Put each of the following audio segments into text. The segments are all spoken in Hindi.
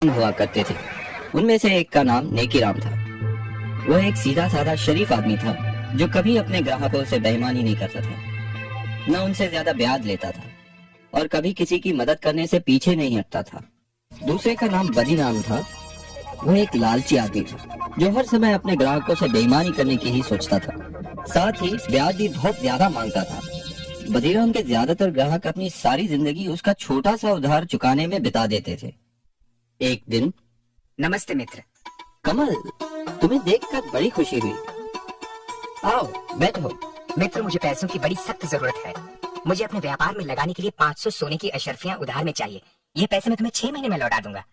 हुआ करते थे। उनमें से एक का नाम नेकीराम था। वह एक सीधा साधा शरीफ आदमी था जो कभी अपने ग्राहकों से बेईमानी नहीं करता था, न उनसे ज्यादा ब्याज लेता था और कभी किसी की मदद करने से पीछे नहीं हटता था। दूसरे का नाम बदीराम था। वह एक लालची आदमी था जो हर समय अपने ग्राहकों से बेईमानी करने की ही सोचता था, साथ ही ब्याज भी बहुत ज्यादा मांगता था। बदीराम के ज्यादातर ग्राहक अपनी सारी जिंदगी उसका छोटा सा उधार चुकाने में बिता देते थे। एक दिन, नमस्ते मित्र। कमल, तुम्हें देखकर बड़ी खुशी हुई। आओ बैठो। मित्र, मुझे पैसों की बड़ी सख्त जरूरत है। मुझे अपने व्यापार में लगाने के लिए 500 सोने की अशर्फियां उधार में चाहिए। ये पैसे मैं तुम्हें 6 महीने में लौटा दूंगा।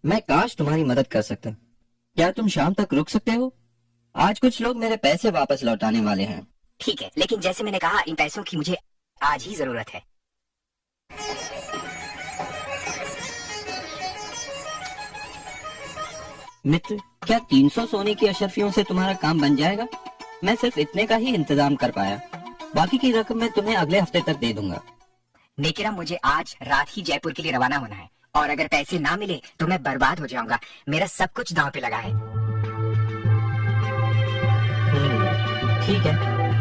मैं काश तुम्हारी मदद कर सकता। क्या तुम शाम तक रुक सकते हो? आज कुछ लोग मेरे पैसे वापस लौटाने वाले हैं। ठीक है, लेकिन जैसे मैंने कहा, इन पैसों की मुझे आज ही जरूरत है। मित्र, क्या 300 सोने की अशर्फियों से तुम्हारा काम बन जाएगा? मैं सिर्फ इतने का ही इंतजाम कर पाया। बाकी की रकम मैं तुम्हें अगले हफ्ते तक दे दूंगा। नेकीराम, मुझे आज रात ही जयपुर के लिए रवाना होना है और अगर पैसे ना मिले तो मैं बर्बाद हो जाऊंगा। मेरा सब कुछ दांव पे लगा है। ठीक है,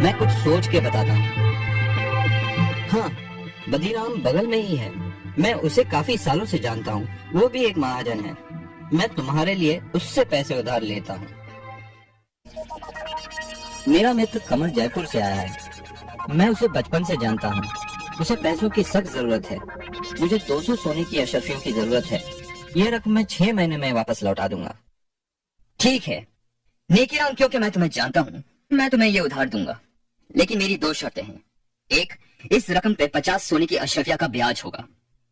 मैं कुछ सोच के बताता हूँ। हाँ, बदीराम बगल में ही है। मैं उसे काफी सालों से जानता हूँ। वो भी एक महाजन है। मैं तुम्हारे लिए उससे पैसे उधार लेता हूँ। मेरा मित्र कमल जयपुर से आया है। मैं उसे बचपन से जानता हूँ। उसे पैसों की सख्त जरूरत है। मुझे 200 सोने की अशर्फियों की जरूरत है। यह रकम मैं 6 महीने में वापस लौटा दूंगा। ठीक है नेकीराम, क्योंकि मैं तुम्हें जानता हूँ, मैं तुम्हें ये उधार दूंगा, लेकिन मेरी 2 शर्तें हैं। एक, इस रकम पे 50 सोने की अशर्फिया का ब्याज होगा,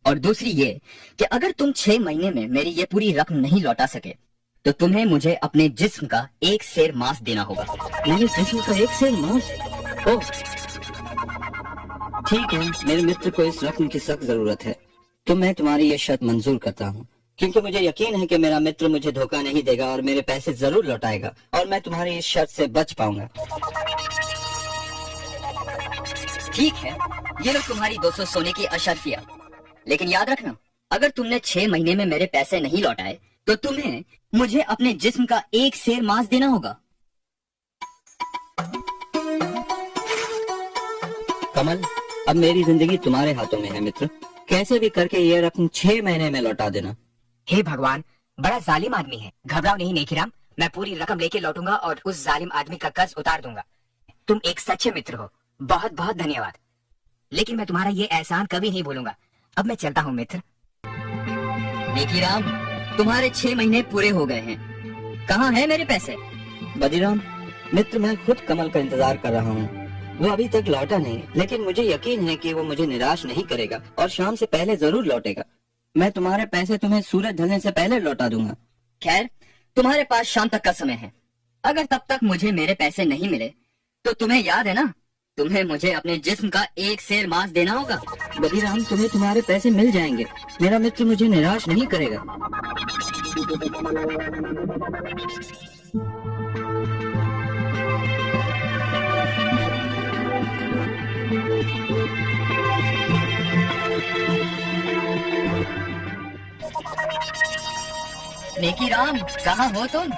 और दूसरी ये कि अगर तुम 6 महीने में मेरी ये पूरी रकम नहीं लौटा सके तो तुम्हें मुझे अपने जिस्म का 1 सेर मांस देना होगा। मेरे जिस्म का 1 सेर मांस? ओह, ठीक है, मेरे मित्र को इस रकम की सख्त जरूरत है, तो मैं तुम्हारी ये शर्त मंजूर करता हूँ, क्योंकि मुझे यकीन है कि मेरा मित्र मुझे धोखा नहीं देगा और मेरे पैसे जरूर लौटाएगा और मैं तुम्हारी इस शर्त से बच पाऊंगा। ठीक है, ये लो तुम्हारी 200 सोने की अशर्फिया, लेकिन याद रखना, अगर तुमने 6 महीने में मेरे पैसे नहीं लौटाए तो तुम्हें मुझे अपने जिस्म का 1 सेर मांस देना होगा। कमल, अब मेरी जिंदगी तुम्हारे हाथों में है मित्र। कैसे भी करके ये रकम 6 महीने में लौटा देना। हे भगवान, बड़ा जालिम आदमी है। घबराओ नहीं नेकीराम, मैं पूरी रकम लेके लौटूंगा और उस जालिम आदमी का कर्ज उतार दूंगा। तुम एक सच्चे मित्र हो, बहुत बहुत धन्यवाद। लेकिन मैं तुम्हारा ये एहसान कभी नहीं भूलूंगा। अब मैं चलता हूँ मित्र। नेकीराम, तुम्हारे 6 महीने पूरे हो गए हैं। कहाँ है मेरे पैसे? बदीराम मित्र, मैं खुद कमल का इंतजार कर रहा हूँ। वो अभी तक लौटा नहीं, लेकिन मुझे यकीन है कि वो मुझे निराश नहीं करेगा और शाम से पहले जरूर लौटेगा। मैं तुम्हारे पैसे तुम्हें सूरज ढलने से पहले लौटा दूंगा। खैर, तुम्हारे पास शाम तक का समय है। अगर तब तक मुझे मेरे पैसे नहीं मिले तो तुम्हें याद है ना, तुम्हें मुझे अपने जिस्म का 1 सेर मांस देना होगा। बदीराम, तुम्हें तुम्हारे पैसे मिल जाएंगे। मेरा मित्र मुझे निराश नहीं करेगा। नेकीराम, कहाँ हो तुम?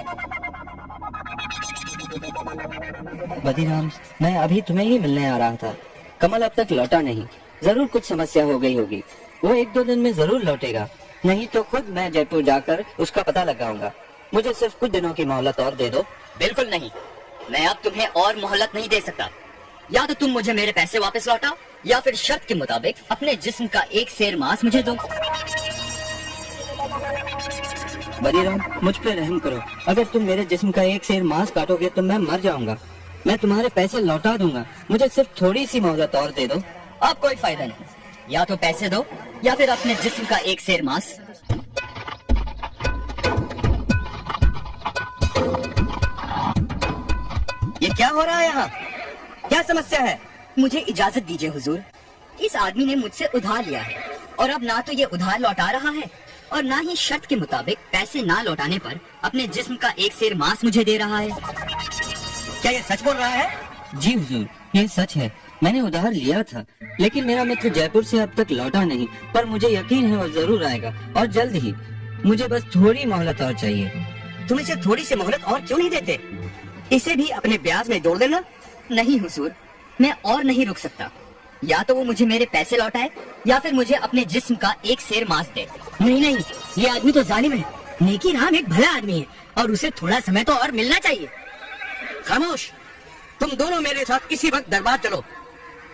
बदीराम, मैं अभी तुम्हें ही मिलने आ रहा था। कमल अब तक लौटा नहीं। जरूर कुछ समस्या हो गई होगी। वो 1-2 दिन में जरूर लौटेगा, नहीं तो खुद मैं जयपुर जाकर उसका पता लगाऊंगा। मुझे सिर्फ कुछ दिनों की मोहलत और दे दो। बिल्कुल नहीं, मैं अब तुम्हें और मोहलत नहीं दे सकता। या तो तुम मुझे मेरे पैसे वापस लौटाओ या फिर शर्त के मुताबिक अपने जिस्म का 1 सेर मांस मुझे दो। बदीराम, मुझ पे रहम करो। अगर तुम मेरे जिस्म का 1 सेर मांस काटोगे तो मैं मर जाऊंगा। मैं तुम्हारे पैसे लौटा दूंगा। मुझे सिर्फ थोड़ी सी मोहलत और दे दो। अब कोई फायदा नहीं, या तो पैसे दो या फिर अपने जिस्म का 1 सेर मांस। ये क्या हो रहा है यहाँ? क्या समस्या है? मुझे इजाजत दीजिए हुजूर। इस आदमी ने मुझसे उधार लिया है और अब ना तो ये उधार लौटा रहा है और ना ही शर्त के मुताबिक पैसे ना लौटाने पर अपने जिस्म का 1 सेर मांस मुझे दे रहा है। क्या ये सच बोल रहा है? जी हुजूर, ये सच है। मैंने उधार लिया था, लेकिन मेरा मित्र जयपुर से अब तक लौटा नहीं। पर मुझे यकीन है वो जरूर आएगा, और जल्द ही। मुझे बस थोड़ी मोहलत और चाहिए। तुम इसे थोड़ी सी मोहलत और क्यों नहीं देते? इसे भी अपने ब्याज में जोड़ देना। नहीं हुजूर, मैं और नहीं रुक सकता। या तो वो मुझे मेरे पैसे लौटाए या फिर मुझे अपने जिस्म का एक सेर मांस दे। नहीं नहीं, ये आदमी तो जालिम है। नेकी राम एक भला आदमी है और उसे थोड़ा समय तो और मिलना चाहिए। खामोश, तुम दोनों मेरे साथ इसी वक्त दरबार चलो।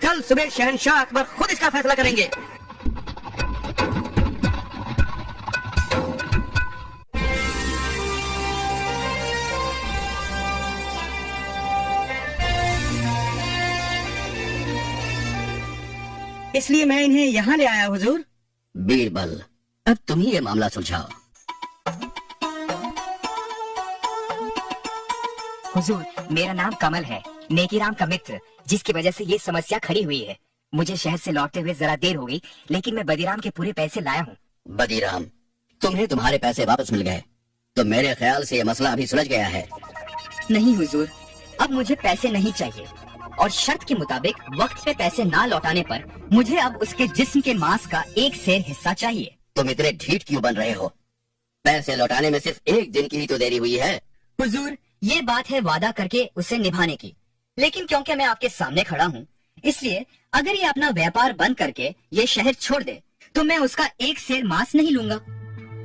कल सुबह शहंशाह अकबर खुद इसका फैसला करेंगे। इसलिए मैं इन्हें यहाँ ले आया हुजूर। बीरबल, अब तुम ही ये मामला सुलझाओ। हुजूर, मेरा नाम कमल है, नेकीराम का मित्र, जिसकी वजह से ये समस्या खड़ी हुई है। मुझे शहर से लौटते हुए जरा देर हो गई, लेकिन मैं बदीराम के पूरे पैसे लाया हूँ। बदीराम, तुम्हें तुम्हारे पैसे वापस मिल गए, तो मेरे ख्याल से ये मसला अभी सुलझ गया है। नहीं हुजूर, अब मुझे पैसे नहीं चाहिए, और शर्त के मुताबिक वक्त पे पैसे ना लौटाने पर मुझे अब उसके जिस्म के मांस का एक सेर हिस्सा चाहिए। तुम इतने ढीठ क्यों बन रहे हो? पैसे लौटाने में सिर्फ एक दिन की ही तो देरी हुई है। हुजूर, ये बात है वादा करके उसे निभाने की, लेकिन क्योंकि मैं आपके सामने खड़ा हूँ, इसलिए अगर ये अपना व्यापार बंद करके ये शहर छोड़ दे तो मैं उसका एक सेर मांस नहीं लूंगा।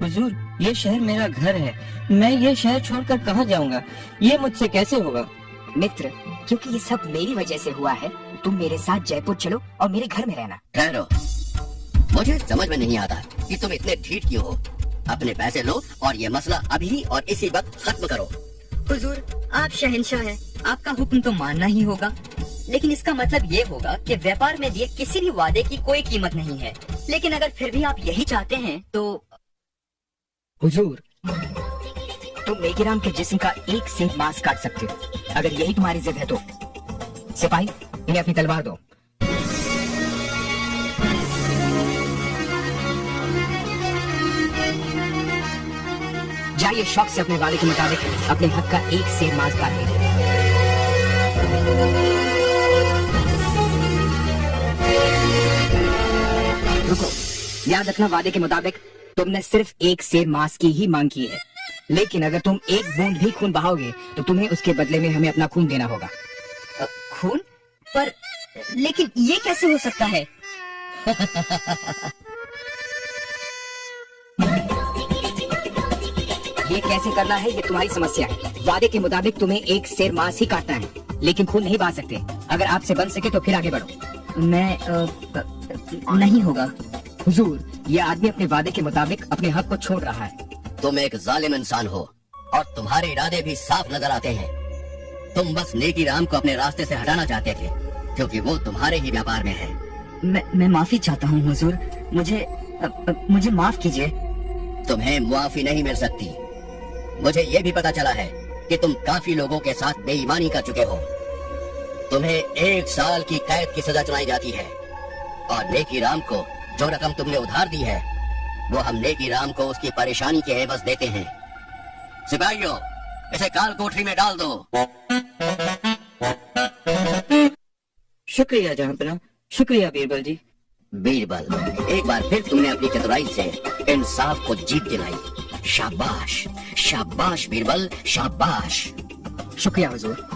हुजूर, ये शहर मेरा घर है। मैं ये शहर छोड़कर कहाँ जाऊंगा? ये मुझसे कैसे होगा? मित्र, क्योंकि ये सब मेरी वजह से हुआ है, तुम मेरे साथ जयपुर चलो और मेरे घर में रहना। ठहरो, मुझे समझ में नहीं आता कि तुम इतने ढीठ क्यों हो। अपने पैसे लो और ये मसला अभी और इसी वक्त खत्म करो। हुजूर, आप शहंशाह हैं, आपका हुक्म तो मानना ही होगा, लेकिन इसका मतलब ये होगा कि व्यापार में दिए किसी भी वादे की कोई कीमत नहीं है। लेकिन अगर फिर भी आप यही चाहते हैं तो हुजूर, तुम नेकीराम के जिस्म का एक सेर मांस काट सकते हो, अगर यही तुम्हारी जिद है तो। सिपाही, इन्हें अपनी तलवार दो। जाइए शौक से अपने वादे के मुताबिक अपने हक का एक सेर मांस काट लीजिए। रुको, याद रखना, वादे के मुताबिक तुमने सिर्फ एक सेर मांस की ही मांग की है, लेकिन अगर तुम एक बूंद भी खून बहाओगे तो तुम्हें उसके बदले में हमें अपना खून देना होगा। खून? पर लेकिन ये कैसे हो सकता है? ये कैसे करना है, ये तुम्हारी समस्या है। वादे के मुताबिक तुम्हें एक सेर मांस ही काटना है, लेकिन खून नहीं बहा सकते। अगर आपसे बन सके तो फिर आगे बढ़ो। मैं नहीं होगा हुजूर, ये आदमी अपने वादे के मुताबिक अपने हक को छोड़ रहा है। तुम एक जालिम इंसान हो और तुम्हारे इरादे भी साफ नजर आते हैं। तुम बस नेकीराम को अपने रास्ते से हटाना चाहते थे, क्योंकि वो तुम्हारे ही व्यापार में है। मैं माफी चाहता हूँ हुजूर, मुझे माफ कीजिए। तुम्हें मुआफी नहीं मिल सकती। मुझे ये भी पता चला है कि तुम काफी लोगों के साथ बेईमानी कर चुके हो। तुम्हें 1 साल की कैद की सजा सुनाई जाती है, और नेकीराम को जो रकम तुमने उधार दी है वो हम नेकीराम को उसकी परेशानी के एवज देते हैं। सिपाहियों, इसे काल कोठरी में डाल दो। शुक्रिया जहांपनाह, शुक्रिया बीरबल जी। बीरबल, एक बार फिर तुमने अपनी चतुराई से इंसाफ को जीत दिलाई। शाबाश, शाबाश बीरबल, शाबाश। शुक्रिया हुजूर।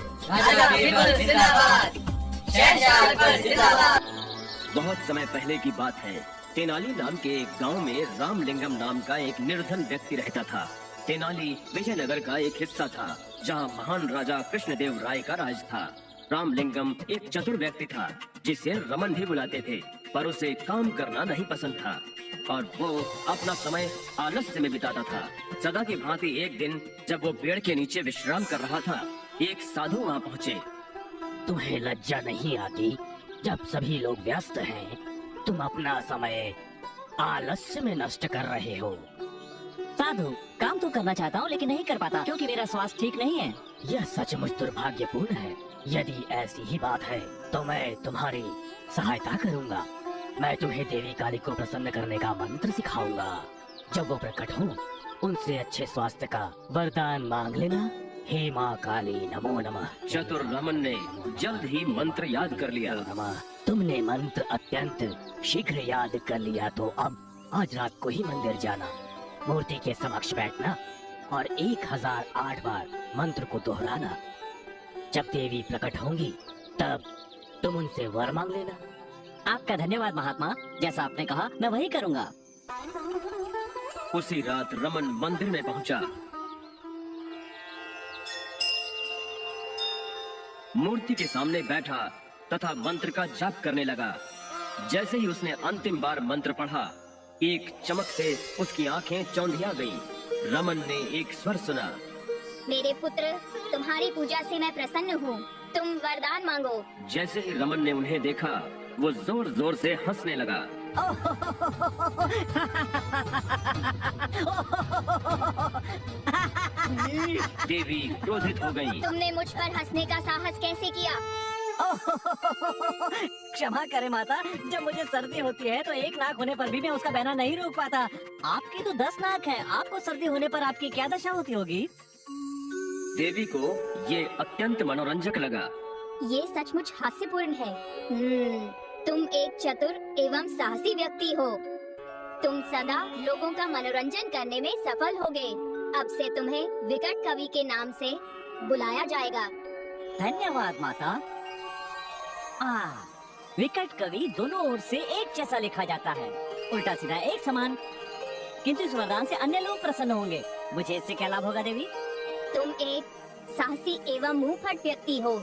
बहुत समय पहले की बात है। तेनाली नाम के एक गांव में रामलिंगम नाम का एक निर्धन व्यक्ति रहता था। तेनाली विजयनगर का एक हिस्सा था, जहां महान राजा कृष्णदेव राय का राज था। रामलिंगम एक चतुर व्यक्ति था, जिसे रमन भी बुलाते थे, पर उसे काम करना नहीं पसंद था और वो अपना समय आलस्य में बिताता था। सदा की भांति एक दिन जब वो पेड़ के नीचे विश्राम कर रहा था, एक साधु वहाँ पहुँचे। तुम्हें लज्जा नहीं आती? जब सभी लोग व्यस्त हैं, तुम अपना समय आलस्य में नष्ट कर रहे हो। साधु, काम तो करना चाहता हूँ लेकिन नहीं कर पाता क्योंकि मेरा स्वास्थ्य ठीक नहीं है। यह सचमुच दुर्भाग्यपूर्ण है। यदि ऐसी ही बात है तो मैं तुम्हारी सहायता करूँगा। मैं तुम्हें देवी काली को प्रसन्न करने का मंत्र सिखाऊंगा। जब वो प्रकट हो, उनसे अच्छे स्वास्थ्य का वरदान मांग लेना हे माँ काली नमो नमः। चतुर रमन ने जल्द ही मंत्र याद कर लिया। नमः। तुमने मंत्र अत्यंत शीघ्र याद कर लिया, तो अब आज रात को ही मंदिर जाना, मूर्ति के समक्ष बैठना और 1008 बार मंत्र को दोहराना। जब देवी प्रकट होंगी तब तुम उनसे वर मांग लेना। आपका धन्यवाद महात्मा, जैसा आपने कहा मैं वही करूँगा। उसी रात रमन मंदिर में पहुंचा। मूर्ति के सामने बैठा तथा मंत्र का जाप करने लगा। जैसे ही उसने अंतिम बार मंत्र पढ़ा, एक चमक से उसकी आंखें चौंधिया गईं। रमन ने एक स्वर सुना। मेरे पुत्र, तुम्हारी पूजा से मैं प्रसन्न हूँ। तुम वरदान मांगो। जैसे ही रमन ने उन्हें देखा, वो जोर जोर से हंसने लगा। देवी क्रोधित हो गई। तुमने मुझ पर हंसने का साहस कैसे किया? क्षमा करें माता, जब मुझे सर्दी होती है तो एक नाक होने पर भी मैं उसका बहना नहीं रोक पाता। आपकी तो 10 नाक है, आपको सर्दी होने पर आपकी क्या दशा होती होगी? देवी को ये अत्यंत मनोरंजक लगा। ये सचमुच हास्यपूर्ण है। तुम एक चतुर एवं साहसी व्यक्ति हो। तुम सदा लोगों का मनोरंजन करने में सफल होगे। अब से तुम्हें विकट कवि के नाम से बुलाया जाएगा। धन्यवाद माता। विकट कवि दोनों ओर से एक जैसा लिखा जाता है, उल्टा सीधा एक समान। किंतु इस वरदान से अन्य लोग प्रसन्न होंगे। मुझे इससे क्या लाभ होगा देवी? तुम एक साहसी एवं मुंहफट व्यक्ति हो।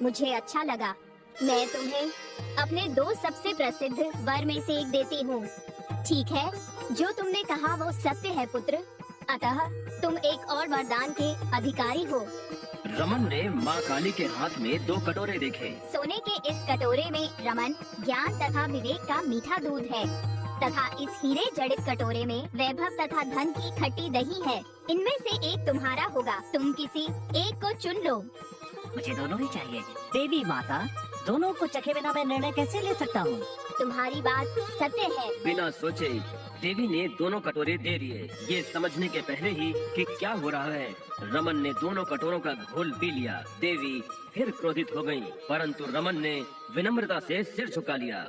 मुझे अच्छा लगा। मैं तुम्हें अपने 2 सबसे प्रसिद्ध वर में से एक देती हूँ। ठीक है, जो तुमने कहा वो सत्य है पुत्र। अतः तुम एक और वरदान के अधिकारी हो। रमन ने माँ काली के हाथ में 2 कटोरे देखे। सोने के इस कटोरे में रमन, ज्ञान तथा विवेक का मीठा दूध है, तथा इस हीरे जड़ित कटोरे में वैभव तथा धन की खट्टी दही है। इनमें से एक तुम्हारा होगा। तुम किसी एक को चुन लो। मुझे दोनों ही चाहिए। देवी माता, दोनों को चखे बिना मैं निर्णय कैसे ले सकता हूँ? तुम्हारी बात सत्य है। बिना सोचे देवी ने दोनों कटोरे दे दिए। ये समझने के पहले ही कि क्या हो रहा है, रमन ने दोनों कटोरों का घोल पी लिया। देवी फिर क्रोधित हो गयी, परंतु रमन ने विनम्रता से सिर झुका लिया।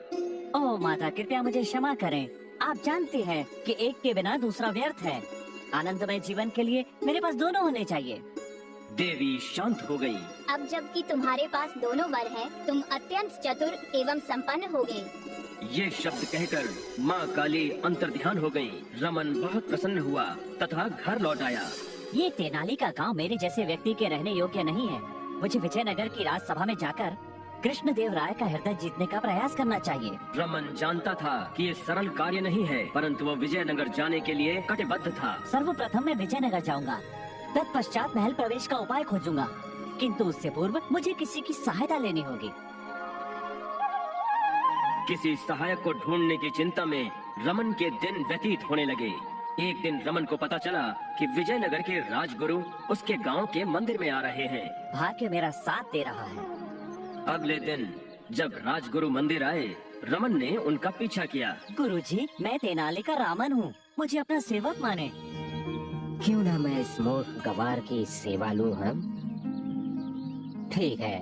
ओह माता, कृपया मुझे क्षमा करें। आप जानती हैं कि एक के बिना दूसरा व्यर्थ है। आनंदमय जीवन के लिए मेरे पास दोनों होने चाहिए। देवी शांत हो गई। अब जबकि तुम्हारे पास दोनों वर हैं, तुम अत्यंत चतुर एवं संपन्न होगे। ये शब्द कहकर माँ काली अंतर्ध्यान हो गई। रमन बहुत प्रसन्न हुआ तथा घर लौट आया। ये तेनाली का गांव मेरे जैसे व्यक्ति के रहने योग्य नहीं है। मुझे विजयनगर की राजसभा में जाकर कृष्णदेव राय का हृदय जीतने का प्रयास करना चाहिए। रमन जानता था कि ये सरल कार्य नहीं है, परंतु वो विजयनगर जाने के लिए कटिबद्ध था। सर्वप्रथम मैं विजयनगर जाऊंगा, तत्पश्चात महल प्रवेश का उपाय खोजूंगा, किंतु उससे पूर्व मुझे किसी की सहायता लेनी होगी। किसी सहायक को ढूंढने की चिंता में रमन के दिन व्यतीत होने लगे। एक दिन रमन को पता चला कि विजयनगर के राजगुरु उसके गांव के मंदिर में आ रहे हैं। भाग्य मेरा साथ दे रहा है। अगले दिन जब राजगुरु मंदिर आए, रमन ने उनका पीछा किया। गुरुजी, मैं तेनाली का रामन हूँ, मुझे अपना सेवक माने। क्यों ना मैं इस मूर्ख गवार की सेवा लूं? हम ठीक है,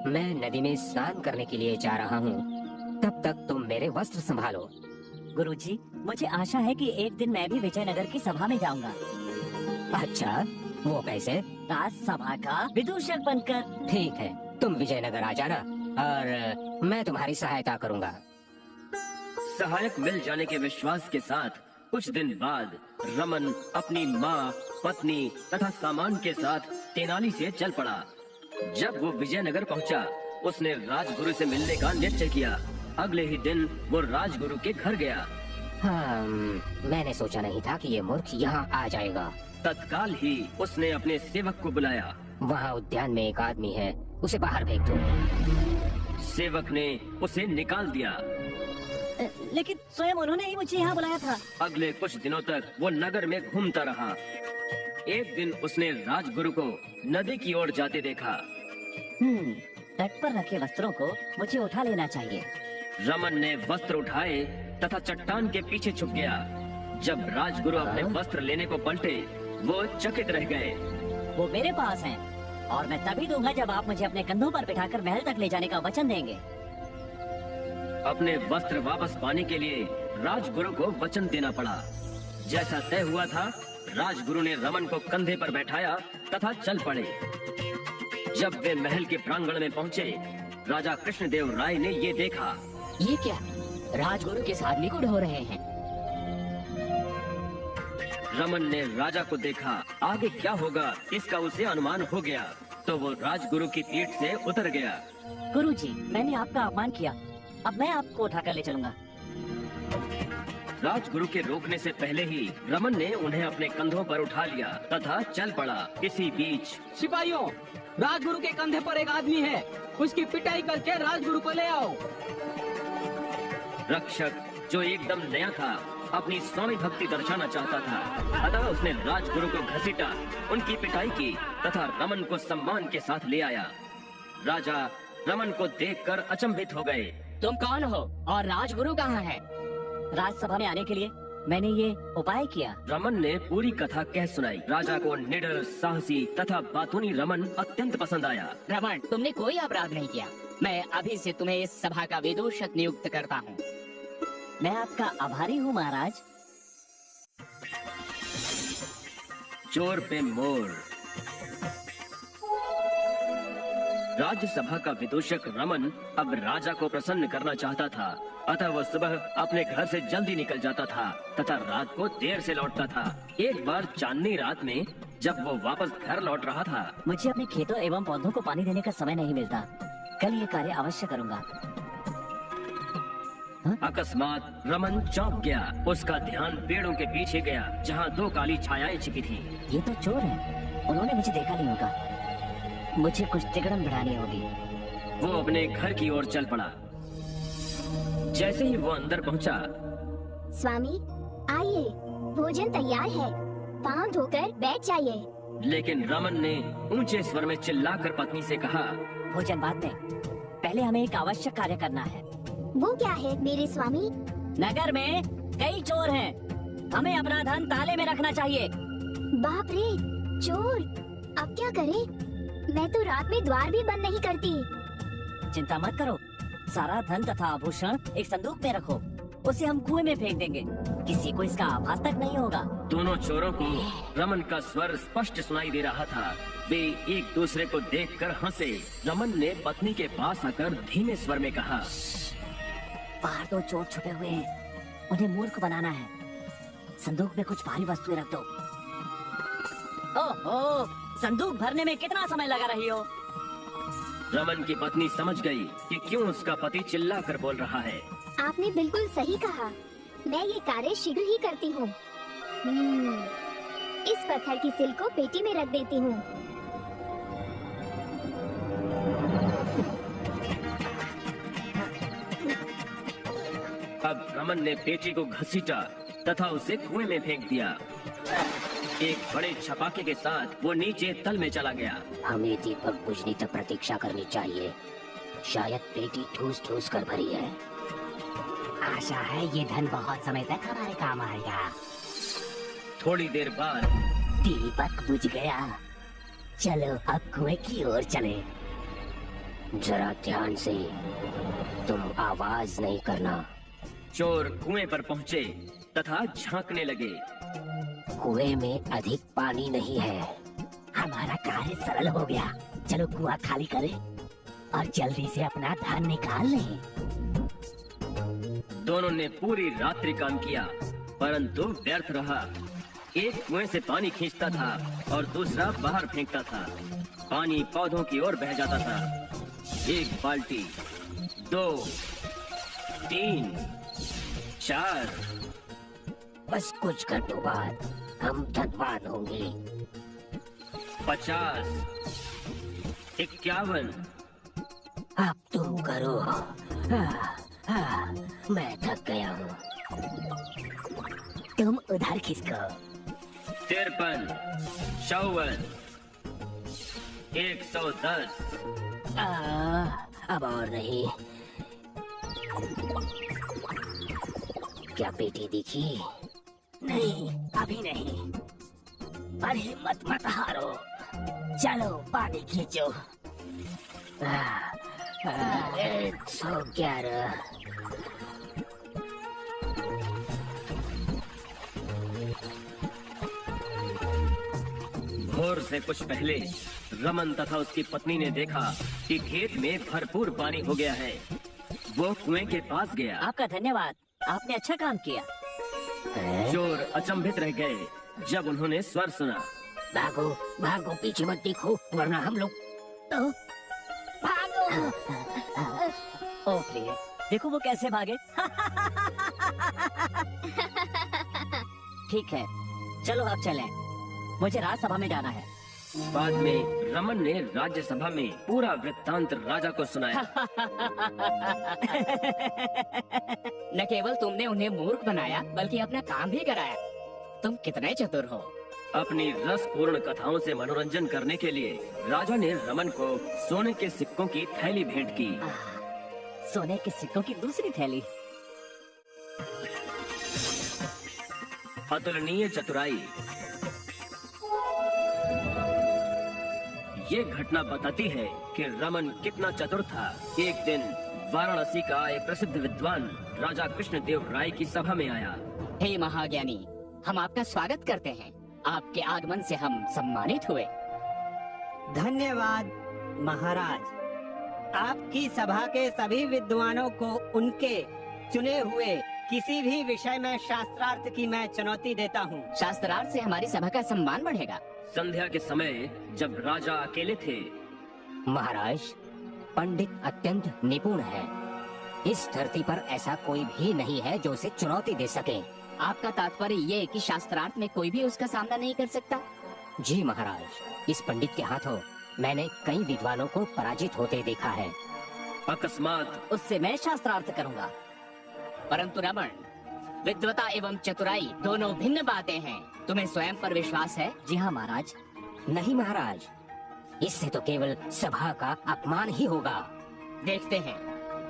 मैं नदी में स्नान करने के लिए जा रहा हूँ। तब तक तुम मेरे वस्त्र संभालो। गुरुजी, मुझे आशा है कि एक दिन मैं भी विजयनगर की सभा में जाऊंगा। अच्छा, वो कैसे? राजसभा का विदूषक बनकर। ठीक है, तुम विजयनगर आ जाना और मैं तुम्हारी सहायता करूँगा। सहायक मिल जाने के विश्वास के साथ कुछ दिन बाद रमन अपनी माँ, पत्नी तथा सामान के साथ तेनाली से चल पड़ा। जब वो विजयनगर पहुँचा, उसने राजगुरु से मिलने का निश्चय किया। अगले ही दिन वो राजगुरु के घर गया। हाँ, मैंने सोचा नहीं था कि ये मूर्ख यहाँ आ जाएगा। तत्काल ही उसने अपने सेवक को बुलाया। वहाँ उद्यान में एक आदमी है, उसे बाहर फेंक दो। सेवक ने उसे निकाल दिया। लेकिन स्वयं उन्होंने ही मुझे यहाँ बुलाया था। अगले कुछ दिनों तक वो नगर में घूमता रहा। एक दिन उसने राजगुरु को नदी की ओर जाते देखा। तट पर रखे वस्त्रों को मुझे उठा लेना चाहिए। रमन ने वस्त्र उठाए तथा चट्टान के पीछे छुप गया। जब राजगुरु अपने वस्त्र लेने को पलटे, वो चकित रह गए। वो मेरे पास हैं और मैं तभी दूंगा जब आप मुझे अपने कंधों पर बिठाकर महल तक ले जाने का वचन देंगे। अपने वस्त्र वापस पाने के लिए राजगुरु को वचन देना पड़ा। जैसा तय हुआ था, राजगुरु ने रमन को कंधे पर बैठाया तथा चल पड़े। जब वे महल के प्रांगण में पहुँचे, राजा कृष्णदेव राय ने ये देखा। ये क्या? राजगुरु किस आदमी को ढो रहे हैं? रमन ने राजा को देखा। आगे क्या होगा इसका उसे अनुमान हो गया, तो वो राजगुरु की पीठ से उतर गया। गुरुजी, मैंने आपका अपमान किया, अब मैं आपको उठाकर ले चलूंगा। राजगुरु के रोकने से पहले ही रमन ने उन्हें अपने कंधों पर उठा लिया तथा चल पड़ा। इसी बीच सिपाहियों, राजगुरु के कंधे पर एक आदमी है, उसकी पिटाई करके राजगुरु को ले आओ। रक्षक, जो एकदम नया था, अपनी स्वामी भक्ति दर्शाना चाहता था, अतः उसने राजगुरु को घसीटा, उनकी पिटाई की तथा रमन को सम्मान के साथ ले आया। राजा रमन को देखकर अचंभित हो गए। तुम कौन हो और राजगुरु कहाँ है? राजसभा में आने के लिए मैंने ये उपाय किया। रमन ने पूरी कथा कह सुनाई। राजा को निडर, साहसी तथा बातूनी रमन अत्यंत पसंद आया। रमन, तुमने कोई अपराध नहीं किया। मैं अभी से तुम्हें इस सभा का विदूषक नियुक्त करता हूँ। मैं आपका आभारी हूँ महाराज। चोर पे मोर। राज्यसभा का विदूषक रमन अब राजा को प्रसन्न करना चाहता था, अतः वह सुबह अपने घर से जल्दी निकल जाता था तथा रात को देर से लौटता था। एक बार चांदनी रात में जब वो वापस घर लौट रहा था, मुझे अपने खेतों एवं पौधों को पानी देने का समय नहीं मिलता। कल ये कार्य अवश्य करूँगा। अकस्मात रमन चौंक गया। उसका ध्यान पेड़ों के पीछे गया, जहाँ दो काली छायाएं छिपी थी। ये तो चोर हैं। उन्होंने मुझे देखा नहीं होगा। मुझे कुछ तिगड़म बढ़ानी होगी। वो अपने घर की ओर चल पड़ा। जैसे ही वो अंदर पहुंचा, स्वामी आइए, भोजन तैयार है, पाँव धोकर बैठ जाइए। लेकिन रमन ने ऊंचे स्वर में चिल्लाकर पत्नी से कहा, भोजन बाद में, पहले हमें एक आवश्यक कार्य करना है। वो क्या है मेरे स्वामी? नगर में कई चोर हैं। हमें अपना धन ताले में रखना चाहिए। बाप रे, चोर! अब क्या करें? मैं तो रात में द्वार भी बंद नहीं करती। चिंता मत करो, सारा धन तथा आभूषण एक संदूक में रखो, उसे हम कुएं में फेंक देंगे। किसी को इसका आभास तक नहीं होगा। दोनों चोरों को रमन का स्वर स्पष्ट सुनाई दे रहा था। वे एक दूसरे को देखकर हंसे। रमन ने पत्नी के पास आकर धीमे स्वर में कहा, बाहर दो चोर छुपे हुए हैं, उन्हें मूर्ख बनाना है। संदूक में कुछ भारी वस्तुएं रख दो। ओहो, संदूक भरने में कितना समय लगा रही हो? रमन की पत्नी समझ गई कि क्यों उसका पति चिल्लाकर बोल रहा है। आपने बिल्कुल सही कहा, मैं ये कार्य शीघ्र ही करती हूँ। इस पत्थर की सिल को पेटी में रख देती हूँ। अब रमन ने पेटी को घसीटा तथा उसे कुएं में फेंक दिया। एक बड़े छपाके के साथ वो नीचे तल में चला गया। हमें दीपक बुझने तक प्रतीक्षा करनी चाहिए। शायद पेटी ठूस ठूस कर भरी है। आशा है ये धन बहुत समय तक हमारे काम आएगा। थोड़ी देर बाद दीपक बुझ गया। चलो अब कुएं की ओर चले। जरा ध्यान से, तुम आवाज नहीं करना। चोर कुएं पर पहुँचे तथा झांकने लगे। कुएं में अधिक पानी नहीं है। हमारा कार्य सरल हो गया। चलो कुआं खाली करें और जल्दी से अपना धन निकाल लें। दोनों ने पूरी रात्रि काम किया, परंतु व्यर्थ रहा। एक कुएं से पानी खींचता था और दूसरा बाहर फेंकता था। पानी पौधों की ओर बह जाता था। एक बाल्टी, 2, 3, 4। बस कुछ घंटों बाद हम धनवान होंगे। 50, 51। अब तुम करो। मैं थक गया हूँ। तुम उधर खिसको। 53, 54, 110। अब और नहीं। क्या पेटी दिखी? नहीं, अभी नहीं। पर हिम्मत मत हारो। चलो पानी खींचो। 111। भोर से कुछ पहले रमन तथा उसकी पत्नी ने देखा कि खेत में भरपूर पानी हो गया है। वो कुएं के पास गया। आपका धन्यवाद, आपने अच्छा काम किया। चोर अचंभित रह गए जब उन्होंने स्वर सुना। भागो भागो, पीछे मत देखो वरना हम लोग तो भागो। ओ प्रिय, देखो वो कैसे भागे। ठीक है, चलो अब चलें। मुझे राज्यसभा में जाना है। बाद में रमन ने राज्यसभा में पूरा वृत्तांत राजा को सुनाया। न केवल तुमने उन्हें मूर्ख बनाया बल्कि अपना काम भी कराया। तुम कितने चतुर हो। अपनी रसपूर्ण कथाओं से मनोरंजन करने के लिए राजा ने रमन को सोने के सिक्कों की थैली भेंट की। सोने के सिक्कों की दूसरी थैली। अतुलनीय चतुराई। ये घटना बताती है कि रमन कितना चतुर था। एक दिन वाराणसी का एक प्रसिद्ध विद्वान राजा कृष्णदेव राय की सभा में आया। हे महाज्ञानी, हम आपका स्वागत करते हैं। आपके आगमन से हम सम्मानित हुए। धन्यवाद महाराज। आपकी सभा के सभी विद्वानों को उनके चुने हुए किसी भी विषय में शास्त्रार्थ की मैं चुनौती देता हूँ। शास्त्रार्थ से हमारी सभा का सम्मान बढ़ेगा। संध्या के समय जब राजा अकेले थे, महाराज, पंडित अत्यंत निपुण है। इस धरती पर ऐसा कोई भी नहीं है जो उसे चुनौती दे सके। आपका तात्पर्य ये कि शास्त्रार्थ में कोई भी उसका सामना नहीं कर सकता? जी महाराज, इस पंडित के हाथों मैंने कई विद्वानों को पराजित होते देखा है। अकस्मात उससे मैं शास्त्रार्थ करूंगा। परंतु रमन, विद्वता एवं चतुराई दोनों भिन्न बातें हैं। तुम्हें स्वयं पर विश्वास है? जी हाँ महाराज। नहीं महाराज, इससे तो केवल सभा का अपमान ही होगा। देखते हैं।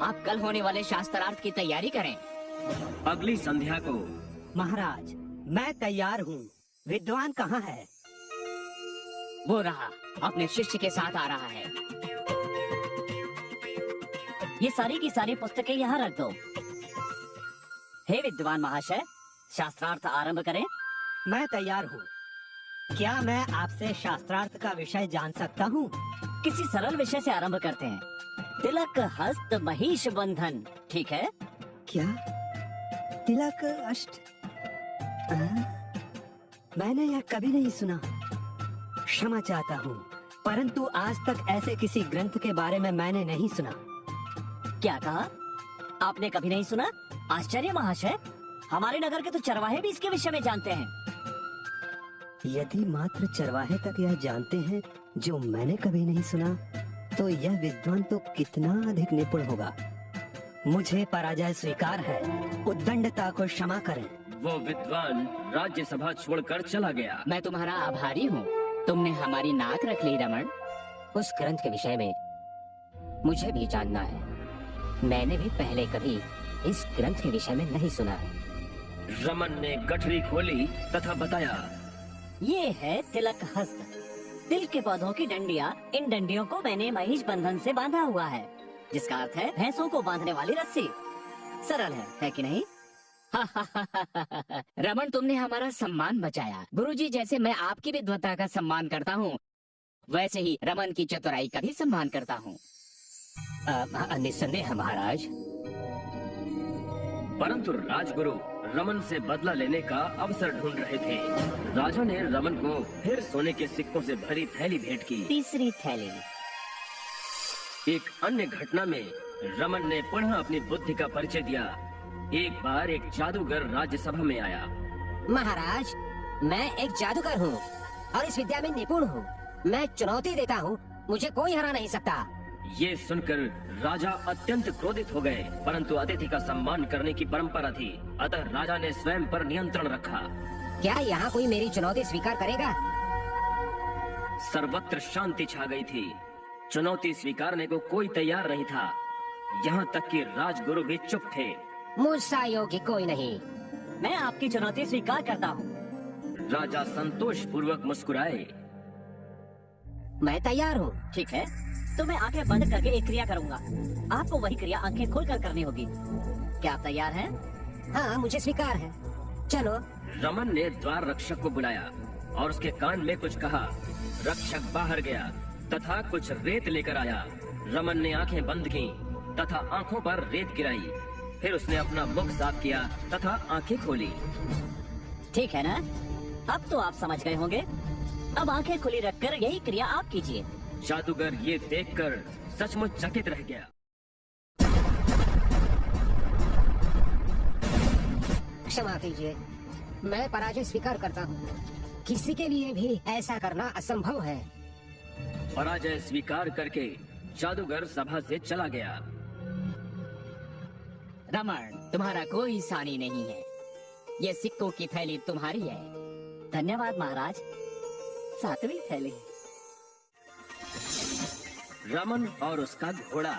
आप कल होने वाले शास्त्रार्थ की तैयारी करें। अगली संध्या को महाराज, मैं तैयार हूँ। विद्वान कहाँ है? वो रहा, अपने शिष्य के साथ आ रहा है। ये सारी की सारी पुस्तकें यहाँ रख दो। हे विद्वान महाशय, शास्त्रार्थ आरंभ करें। मैं तैयार हूँ। क्या मैं आपसे शास्त्रार्थ का विषय जान सकता हूँ? किसी सरल विषय से आरंभ करते हैं। तिलक हस्त महिष बंधन, ठीक है? क्या तिलक अष्ट? मैंने यह कभी नहीं सुना। क्षमा चाहता हूँ, परंतु आज तक ऐसे किसी ग्रंथ के बारे में मैंने नहीं सुना। क्या कहा? आपने कभी नहीं सुना? आश्चर्य महाशय, हमारे नगर के तो चरवाहे भी इसके विषय में जानते हैं। यदि मात्र चरवाहे तक यह जानते हैं जो मैंने कभी नहीं सुना, तो यह विद्वान तो कितना अधिक निपुण होगा। मुझे पराजय स्वीकार है। उद्दंडता को क्षमा करें। वो विद्वान राज्यसभा छोड़कर चला गया। मैं तुम्हारा आभारी हूँ। तुमने हमारी नाक रख ली रमन। उस ग्रंथ के विषय में मुझे भी जानना है। मैंने भी पहले कभी इस ग्रंथ के विषय में नहीं सुना है। रमन ने गठरी खोली तथा बताया, ये है तिलक हस्त। तिल के पौधों की डंडियाँ, इन डंडियों को मैंने महिष बंधन से बांधा हुआ है, जिसका अर्थ है भैंसों को बांधने वाली रस्सी। सरल है कि नहीं? रमन, तुमने हमारा सम्मान बचाया। गुरुजी, जैसे मैं आपकी विद्वता का सम्मान करता हूँ, वैसे ही रमन की चतुराई का भी सम्मान करता हूँ। निस्संदेह महाराज। परंतु राजगुरु रमन से बदला लेने का अवसर ढूंढ रहे थे। राजा ने रमन को फिर सोने के सिक्कों से भरी थैली भेंट की। तीसरी थैली। एक अन्य घटना में रमन ने पुनः अपनी बुद्धि का परिचय दिया। एक बार एक जादूगर राज्यसभा में आया। महाराज, मैं एक जादूगर हूँ और इस विद्या में निपुण हूँ। मैं चुनौती देता हूँ, मुझे कोई हरा नहीं सकता। ये सुनकर राजा अत्यंत क्रोधित हो गए, परंतु अतिथि का सम्मान करने की परंपरा थी, अतः राजा ने स्वयं पर नियंत्रण रखा। क्या यहाँ कोई मेरी चुनौती स्वीकार करेगा? सर्वत्र शांति छा गई थी। चुनौती स्वीकारने को कोई तैयार नहीं था। यहाँ तक कि राजगुरु भी चुप थे। मुझसा योग्य कोई नहीं। मैं आपकी चुनौती स्वीकार करता हूँ। राजा संतोष पूर्वक मुस्कुराए। मैं तैयार हूँ। ठीक है, तो मैं आंखें बंद करके एक क्रिया करूँगा। आपको वही क्रिया आंखें खोलकर करनी होगी। क्या आप तैयार हैं? हाँ, मुझे स्वीकार है। चलो। रमन ने द्वार रक्षक को बुलाया और उसके कान में कुछ कहा। रक्षक बाहर गया तथा कुछ रेत लेकर आया। रमन ने आंखें बंद की तथा आंखों पर रेत गिराई। फिर उसने अपना मुख साफ किया तथा आंखें खोली। ठीक है ना? अब तो आप समझ गए होंगे। अब आंखें खुली रखकर यही क्रिया आप कीजिए। जादूगर ये देखकर सचमुच चकित रह गया। क्षमा कीजिए, मैं पराजय स्वीकार करता हूँ। किसी के लिए भी ऐसा करना असंभव है। पराजय स्वीकार करके जादूगर सभा से चला गया। रमन, तुम्हारा कोई सानी नहीं है। ये सिक्कों की थैली तुम्हारी है। धन्यवाद महाराज। 7वीं थैली। रमन और उसका घोड़ा।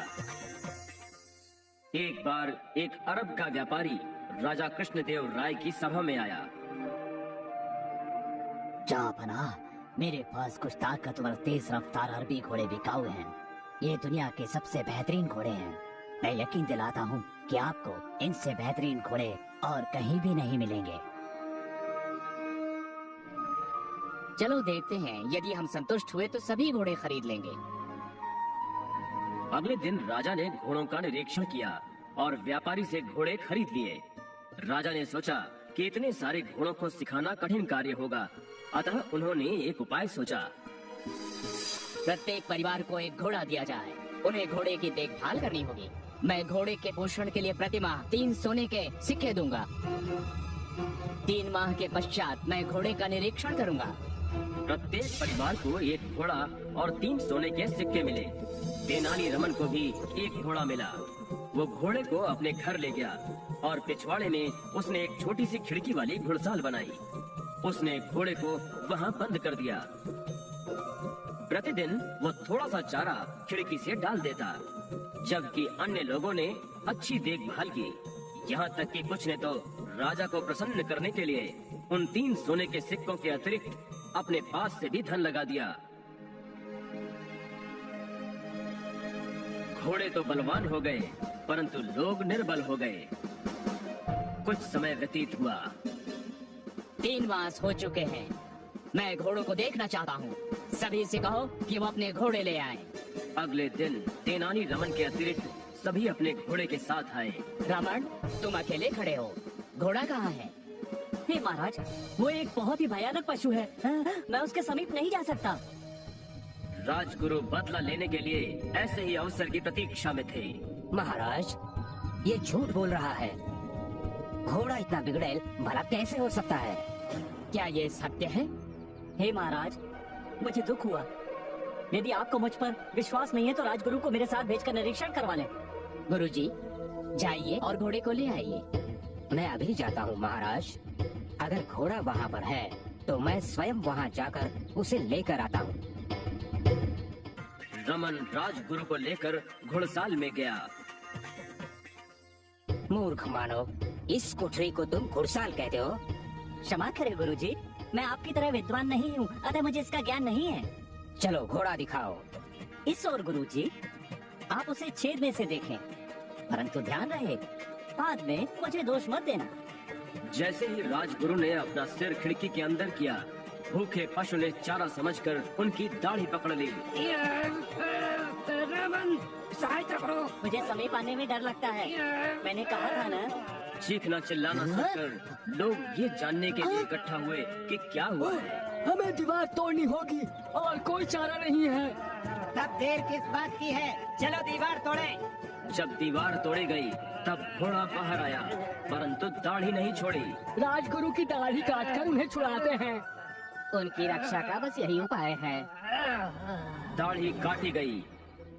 एक बार एक अरब का व्यापारी राजा कृष्णदेव राय की सभा में आया। जापना, मेरे पास कुछ ताकतवर तेज रफ्तार अरबी घोड़े बिकाऊ हैं। ये दुनिया के सबसे बेहतरीन घोड़े हैं। मैं यकीन दिलाता हूँ कि आपको इनसे बेहतरीन घोड़े और कहीं भी नहीं मिलेंगे। चलो देखते हैं, यदि हम संतुष्ट हुए तो सभी घोड़े खरीद लेंगे। अगले दिन राजा ने घोड़ों का निरीक्षण किया और व्यापारी से घोड़े खरीद लिए। राजा ने सोचा कि इतने सारे घोड़ों को सिखाना कठिन कार्य होगा, अतः उन्होंने एक उपाय सोचा। प्रत्येक परिवार को एक घोड़ा दिया जाए। उन्हें घोड़े की देखभाल करनी होगी। मैं घोड़े के पोषण के लिए प्रतिमाह 3 सोने के सिक्के दूंगा। 3 माह के पश्चात मैं घोड़े का निरीक्षण करूंगा। प्रत्येक परिवार को एक घोड़ा और 3 सोने के सिक्के मिले। तेनाली रमन को भी एक घोड़ा मिला। वो घोड़े को अपने घर ले गया और पिछवाड़े में उसने एक छोटी सी खिड़की वाली घुड़साल बनाई। उसने घोड़े को वहाँ बंद कर दिया। प्रतिदिन वो थोड़ा सा चारा खिड़की से डाल देता, जबकि अन्य लोगों ने अच्छी देखभाल की। यहाँ तक कि कुछ ने तो राजा को प्रसन्न करने के लिए उन 3 सोने के सिक्कों के अतिरिक्त अपने पास से भी धन लगा दिया। घोड़े तो बलवान हो गए, परंतु लोग निर्बल हो गए। कुछ समय व्यतीत हुआ। 3 मास हो चुके हैं। मैं घोड़ों को देखना चाहता हूँ। सभी से कहो कि वो अपने घोड़े ले आए। अगले दिन तेनाली रमन के अतिरिक्त सभी अपने घोड़े के साथ आए। रमन, तुम अकेले खड़े हो, घोड़ा कहाँ है? हे महाराज, वो एक बहुत ही भयानक पशु है। मैं उसके समीप नहीं जा सकता। राजगुरु बदला लेने के लिए ऐसे ही अवसर की प्रतीक्षा में थे। महाराज, ये झूठ बोल रहा है। घोड़ा इतना बिगड़ैल भला कैसे हो सकता है? क्या ये सत्य है? हे महाराज, मुझे दुख हुआ। यदि आपको मुझ पर विश्वास नहीं है तो राजगुरु को मेरे साथ भेजकर निरीक्षण करवा लें। गुरुजी, जाइए और घोड़े को ले आइए। मैं अभी जाता हूँ महाराज। अगर घोड़ा वहाँ पर है तो मैं स्वयं वहाँ जाकर उसे लेकर आता हूँ। रमन राजगुरु को लेकर घुड़साल में गया। मूर्ख मानव, इस कोठरी को तुम घुड़साल कहते हो? क्षमा करें गुरुजी, मैं आपकी तरह विद्वान नहीं हूँ, अतः मुझे इसका ज्ञान नहीं है। चलो घोड़ा दिखाओ। इस ओर गुरुजी, आप उसे छेद में से देखें, परंतु ध्यान रहे बाद में मुझे दोष मत देना। जैसे ही राजगुरु ने अपना सिर खिड़की के अंदर किया, भूखे पशु ने चारा समझकर उनकी दाढ़ी पकड़ ली। सहायता करो, मुझे समीप आने में डर लगता है। मैंने कहा था ना। चीखना चिल्लाना सुनकर लोग ये जानने के लिए इकट्ठा हुए कि क्या हुआ है। हमें दीवार तोड़नी होगी और कोई चारा नहीं है। तब देर किस बात की है? चलो दीवार तोड़े। जब दीवार तोड़ी गई तब घोड़ा बाहर आया, परंतु दाढ़ी नहीं छोड़ी। राजगुरु की दाढ़ी काटकर उन्हें छुड़ाते हैं। उनकी रक्षा का बस यही उपाय है। दाढ़ी काटी गई,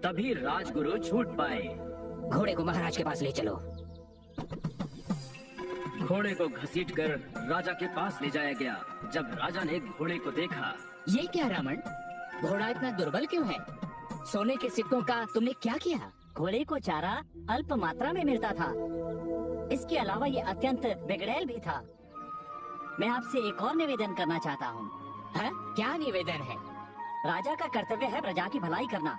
तभी राजगुरु छूट पाए। घोड़े को महाराज के पास ले चलो। घोड़े को घसीटकर राजा के पास ले जाया गया। जब राजा ने घोड़े को देखा, ये क्या रमन, घोड़ा इतना दुर्बल क्यों है? सोने के सिक्कों का तुमने क्या किया? घोड़े को चारा अल्प मात्रा में मिलता था। इसके अलावा ये अत्यंत बिगड़ैल भी था। मैं आपसे एक और निवेदन करना चाहता हूँ। है? क्या निवेदन है? राजा का कर्तव्य है प्रजा की भलाई करना।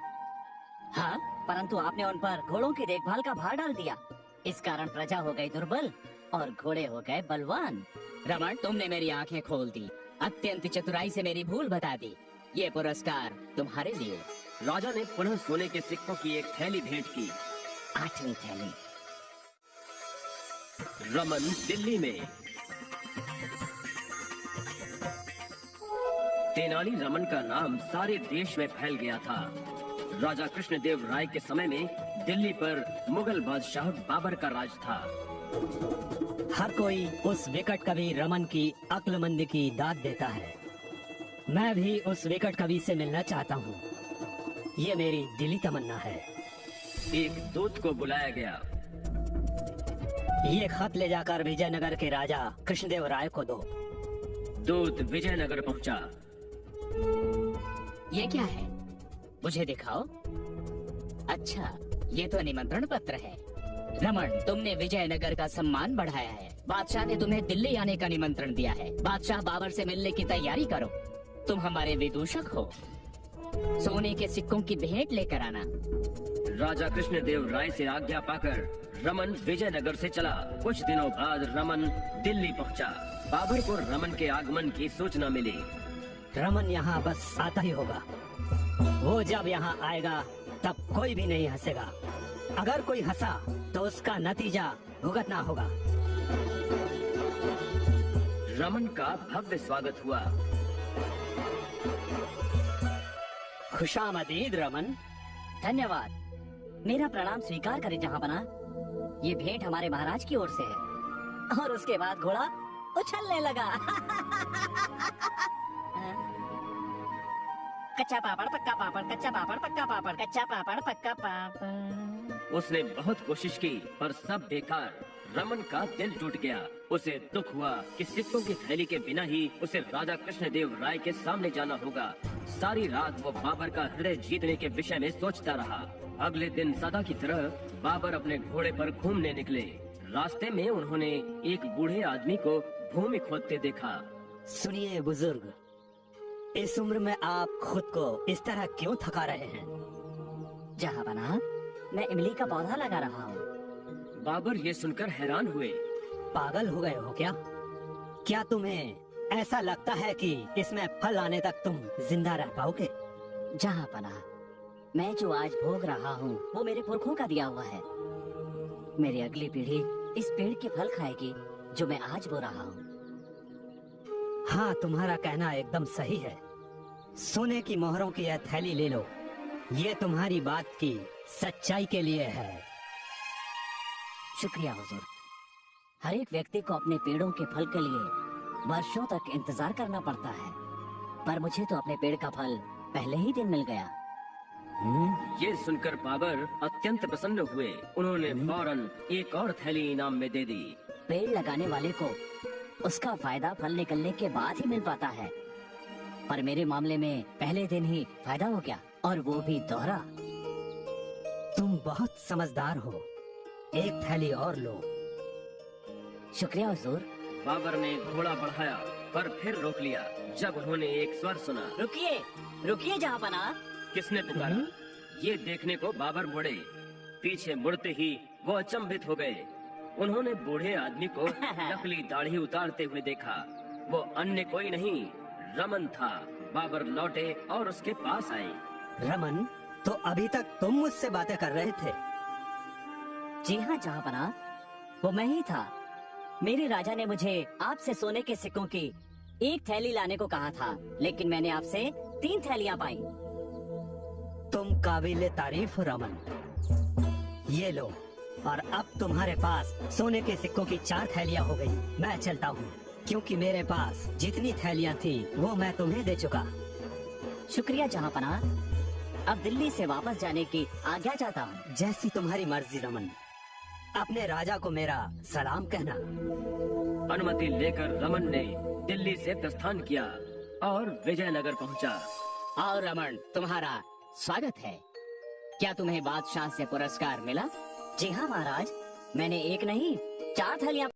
हाँ, परंतु आपने उन पर घोड़ों की देखभाल का भार डाल दिया। इस कारण प्रजा हो गई दुर्बल और घोड़े हो गए बलवान। रमन, तुमने मेरी आंखें खोल दी, अत्यंत चतुराई से मेरी भूल बता दी। ये पुरस्कार तुम्हारे लिए। राजा ने पुनः सोने के सिक्कों की एक थैली भेंट की। 8वीं थैली। रमन दिल्ली में। तेनाली रमन का नाम सारे देश में फैल गया था। राजा कृष्णदेव राय के समय में दिल्ली पर मुगल बादशाह बाबर का राज था। हर कोई उस विकट कवि रमन की अक्लमंदी की दाद देता है। मैं भी उस विकट कवि से मिलना चाहता हूँ। ये मेरी दिली तमन्ना है। एक दूत को बुलाया गया। ये खत ले जाकर विजयनगर के राजा कृष्णदेव राय को दो। दूत विजयनगर पहुंचा। ये क्या है? मुझे दिखाओ। अच्छा, ये तो निमंत्रण पत्र है। रमन, तुमने विजयनगर का सम्मान बढ़ाया है। बादशाह ने तुम्हें दिल्ली आने का निमंत्रण दिया है। बादशाह बाबर से मिलने की तैयारी करो। तुम हमारे विदूषक हो। सोने के सिक्कों की भेंट लेकर आना। राजा कृष्णदेव राय से आज्ञा पाकर रमन विजयनगर से चला। कुछ दिनों बाद रमन दिल्ली पहुंचा। बाबर को रमन के आगमन की सूचना मिली। रमन यहाँ बस आता ही होगा। वो जब यहाँ आएगा तब कोई भी नहीं हंसेगा। अगर कोई हंसा तो उसका नतीजा भुगतना होगा। रमन का भव्य स्वागत हुआ। खुशामदीद रमन। धन्यवाद। मेरा प्रणाम स्वीकार करें जहाँपना। ये भेंट हमारे महाराज की ओर से है। और उसके बाद घोड़ा उछलने लगा। कच्चा पापड़ पक्का पापड़, कच्चा पापड़ पक्का पापड़, कच्चा पापड़ पक्का पापड़। उसने बहुत कोशिश की पर सब बेकार। रमन का दिल टूट गया। उसे दुख हुआ कि सिक्कों की थैली के बिना ही उसे राजा कृष्णदेव राय के सामने जाना होगा। सारी रात वो बाबर का हृदय जीतने के विषय में सोचता रहा। अगले दिन सदा की तरह बाबर अपने घोड़े पर घूमने निकले। रास्ते में उन्होंने एक बूढ़े आदमी को भूमि खोदते देखा। सुनिए बुजुर्ग, इस उम्र में आप खुद को इस तरह क्यों थका रहे हैं? जहाँपना, मैं इमली का पौधा लगा रहा हूँ। बाबर ये सुनकर हैरान हुए। पागल हो गए हो क्या? क्या तुम्हें ऐसा लगता है कि इसमें फल आने तक तुम जिंदा रह पाओगे? जहाँपना, मैं जो आज भोग रहा हूँ वो मेरे पुरखों का दिया हुआ है। मेरी अगली पीढ़ी इस पेड़ के फल खाएगी जो मैं आज बो रहा हूँ। हाँ, तुम्हारा कहना एकदम सही है। सोने की मोहरों की यह थैली ले लो। ये तुम्हारी बात की सच्चाई के लिए है। शुक्रिया हुजूर। हर एक व्यक्ति को अपने पेड़ों के फल के लिए वर्षों तक इंतजार करना पड़ता है, पर मुझे तो अपने पेड़ का फल पहले ही दिन मिल गया। ये सुनकर बाबर अत्यंत प्रसन्न हुए। उन्होंने फौरन एक और थैली इनाम में दे दी। पेड़ लगाने वाले को उसका फायदा फल निकलने के बाद ही मिल पाता है, पर मेरे मामले में पहले दिन ही फायदा हो गया, और वो भी दोहरा। तुम बहुत समझदार हो। एक थैली और लो। शुक्रिया हुजूर। बाबर ने घोड़ा बढ़ाया पर फिर रोक लिया जब उन्होंने एक स्वर सुना। रुकिए, रुकिए जहाँपना। किसने पुकारा? ये देखने को बाबर मुड़े। पीछे मुड़ते ही वो अचंभित हो गए। उन्होंने बूढ़े आदमी को नकली दाढ़ी उतारते हुए देखा। वो अन्य कोई नहीं, रमन था। बाबर लौटे और उसके पास आए। रमन, तो अभी तक तुम मुझसे बातें कर रहे थे? जी हाँ जहाँपना, वो मैं ही था। मेरे राजा ने मुझे आपसे सोने के सिक्कों की एक थैली लाने को कहा था, लेकिन मैंने आपसे 3 थैलियां पाई। तुम काबिले तारीफ हो रमन। ये लो, और अब तुम्हारे पास सोने के सिक्कों की 4 थैलियां हो गई। मैं चलता हूँ, क्योंकि मेरे पास जितनी थैलियां थी वो मैं तुम्हें दे चुका। शुक्रिया जहाँपना। अब दिल्ली से वापस जाने की आज्ञा चाहता हूँ। जैसी तुम्हारी मर्जी रमन। अपने राजा को मेरा सलाम कहना। अनुमति लेकर रमन ने दिल्ली से प्रस्थान किया और विजयनगर पहुंचा। और रमन, तुम्हारा स्वागत है। क्या तुम्हें बादशाह से पुरस्कार मिला? जी हाँ महाराज, मैंने एक नहीं 4 थैलियां